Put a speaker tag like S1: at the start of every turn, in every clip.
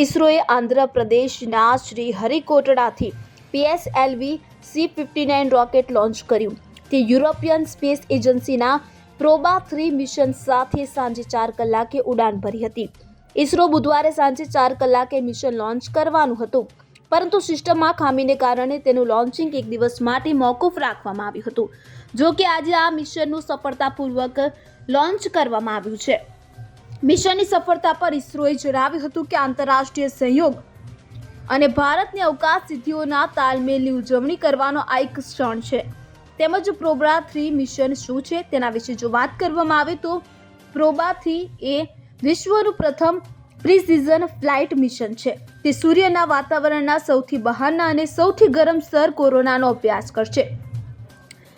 S1: ઇસરોએ આંધ્રપ્રદેશના શ્રી હરિકોટડાથી PSLV C-59 રોકેટ લોન્ચ કર્યું. તે યુરોપિયન સ્પેસ એજન્સીના પ્રોબા 3 મિશન સાથે સાંજે 4 કલાકે ઉડાન ભરી હતી. ઇસરો બુધવારે સાંજે 4 કલાકે મિશન લોન્ચ કરવાનું હતું, પરંતુ સિસ્ટમમાં ખામીને કારણે તેનું લોન્ચિંગ એક દિવસ માટે મોકૂફ રાખવામાં આવ્યું હતું. જો કે આજે આ મિશનનું સફળતાપૂર્વક લોન્ચ કરવામાં આવ્યું છે. મિશનની સફળતા પર ઇસરોએ જણાવ્યું હતું કે આંતરરાષ્ટ્રીય સહયોગ અને ભારતની અવકાશ સિદ્ધિઓના તાલમેલની ઉજવણી કરવાનો આ એક ક્ષણ છે. તેમજ પ્રોબા 3 મિશન શું છે તેના વિશે જો વાત કરવામાં આવે તો પ્રોબા 3 એ વિશ્વનું પ્રથમ પ્રિસિઝન ફ્લાઇટ મિશન છે. તે સૂર્યના વાતાવરણના સૌથી બહારના અને સૌથી ગરમ સ્તર કોરોનાનો અભ્યાસ કરશે.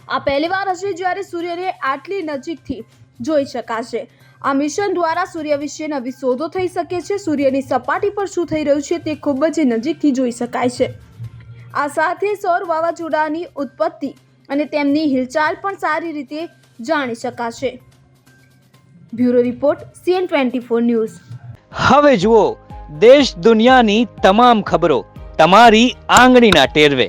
S1: આ પહેલીવાર હશે જ્યારે સૂર્યને આટલી નજીકથી જોઈ શકાશે. આ મિશન દ્વારા સૂર્ય વિશે નવી શોધો થઈ શકે છે. સૂર્યની સપાટી પર શું થઈ રહ્યું છે તે ખૂબ જ નજીકથી જોઈ શકાય છે. આ સાથે સૌર વાવાઝોડાની ઉત્પત્તિ અને તેમની હિલચાલ પણ સારી રીતે જાણી શકાશે. Bureau report CN24 news.
S2: હવે જુઓ દેશ દુનિયાની તમામ ખબરો તમારી આંગળીના ટેરવે.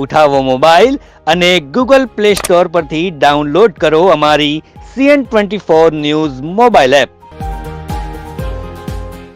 S2: ઉઠાવો મોબાઈલ અને Google Play Store પરથી ડાઉનલોડ કરો અમારી CN24 ન્યૂઝ મોબાઈલ એપ.